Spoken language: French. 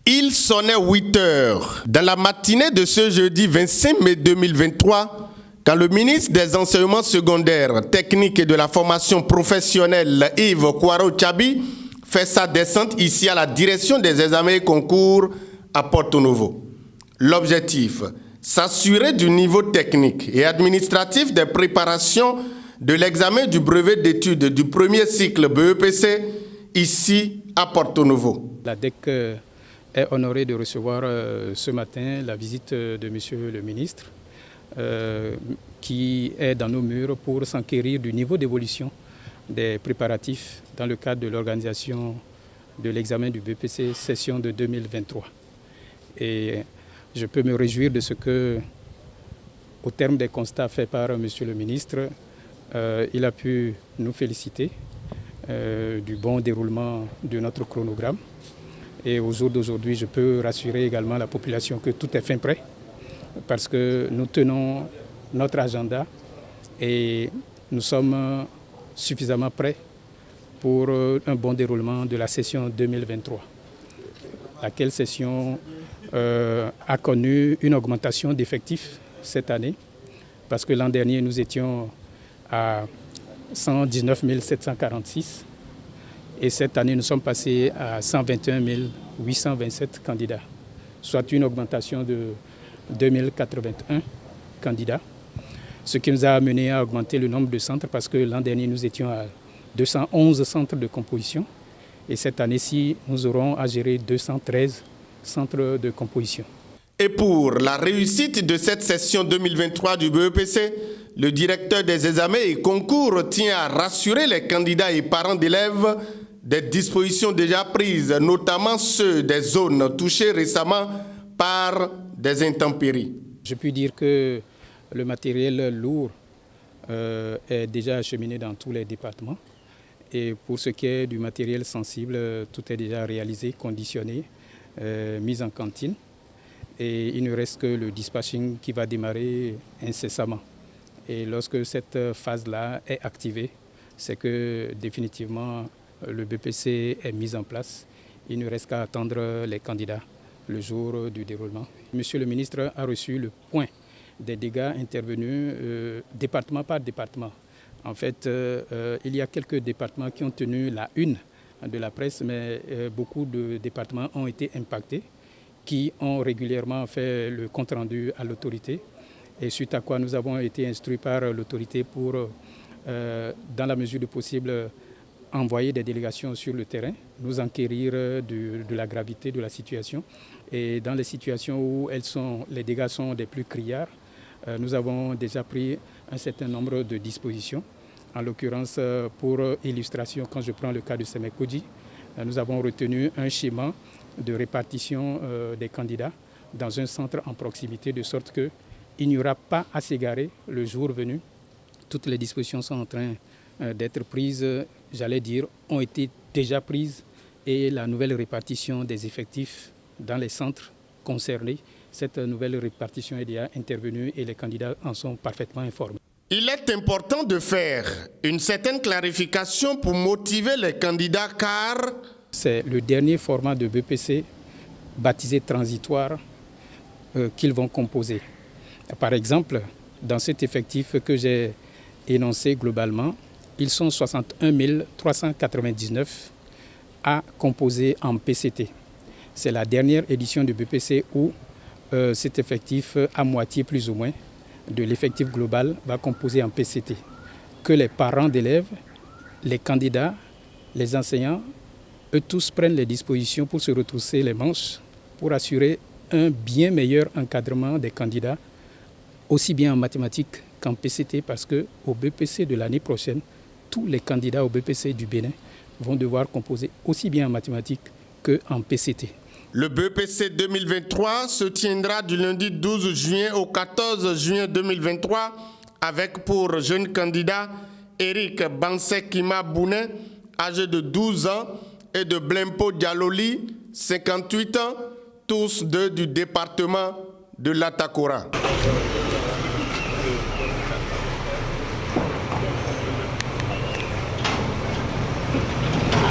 Il sonnait 8 heures. Dans la matinée de ce jeudi 25 mai 2023, quand le ministre des Enseignements secondaires, techniques et de la formation professionnelle, Yves Kouaro-Tchabi, fait sa descente ici à la direction des examens et concours à Porto Novo. L'objectif, s'assurer du niveau technique et administratif des préparations de l'examen du brevet d'études du premier cycle BEPC ici à Porto Novo. La DEC est honorée de recevoir ce matin la visite de Monsieur le ministre qui est dans nos murs pour s'enquérir du niveau d'évolution des préparatifs dans le cadre de l'organisation de l'examen du BEPC session de 2023. Et je peux me réjouir de ce que, au terme des constats faits par Monsieur le ministre, il a pu nous féliciter du bon déroulement de notre chronogramme. Et au jour d'aujourd'hui, je peux rassurer également la population que tout est fin prêt parce que nous tenons notre agenda et nous sommes suffisamment prêts pour un bon déroulement de la session 2023. Laquelle session a connu une augmentation d'effectifs cette année parce que l'an dernier, nous étions à 119 746 et cette année, nous sommes passés à 121 827 candidats, soit une augmentation de 2081 candidats, ce qui nous a amené à augmenter le nombre de centres parce que l'an dernier, nous étions à 211 centres de composition et cette année-ci, nous aurons à gérer 213 centres de composition. Et pour la réussite de cette session 2023 du BEPC, le directeur des examens et concours tient à rassurer les candidats et parents d'élèves des dispositions déjà prises, notamment ceux des zones touchées récemment par des intempéries. Je puis dire que le matériel lourd est déjà acheminé dans tous les départements. Et pour ce qui est du matériel sensible, tout est déjà réalisé, conditionné, mis en cantine. Et il ne reste que le dispatching qui va démarrer incessamment. Et lorsque cette phase-là est activée, c'est que définitivement le BPC est mis en place. Il ne reste qu'à attendre les candidats le jour du déroulement. Monsieur le ministre a reçu le point des dégâts intervenus département par département. En fait, il y a quelques départements qui ont tenu la une de la presse, mais beaucoup de départements ont été impactés, qui ont régulièrement fait le compte-rendu à l'autorité, et suite à quoi nous avons été instruits par l'autorité pour, dans la mesure du possible, envoyer des délégations sur le terrain, nous enquérir de la gravité de la situation. Et dans les situations où les dégâts sont des plus criards, nous avons déjà pris un certain nombre de dispositions. En l'occurrence, pour illustration, quand je prends le cas de Semekodji, nous avons retenu un schéma de répartition des candidats dans un centre en proximité, de sorte qu'il n'y aura pas à s'égarer le jour venu. Toutes les dispositions sont en train d'être prises, j'allais dire, ont été déjà prises, et la nouvelle répartition des effectifs dans les centres concernés, cette nouvelle répartition est déjà intervenue et les candidats en sont parfaitement informés. Il est important de faire une certaine clarification pour motiver les candidats car c'est le dernier format de BEPC baptisé transitoire qu'ils vont composer. Par exemple, dans cet effectif que j'ai énoncé globalement, ils sont 61 399 à composer en PCT. C'est la dernière édition de BEPC où cet effectif, à moitié plus ou moins, de l'effectif global va composer en PCT. Que les parents d'élèves, les candidats, les enseignants, eux tous prennent les dispositions pour se retrousser les manches, pour assurer un bien meilleur encadrement des candidats, aussi bien en mathématiques qu'en PCT, parce qu'au BEPC de l'année prochaine, tous les candidats au BEPC du Bénin vont devoir composer aussi bien en mathématiques qu'en PCT. Le BEPC 2023 se tiendra du lundi 12 juin au 14 juin 2023 avec pour jeune candidat Eric Bansekima Bounet, âgé de 12 ans, et de Blempo Dialoli, 58 ans, tous deux du département de l'Atakora.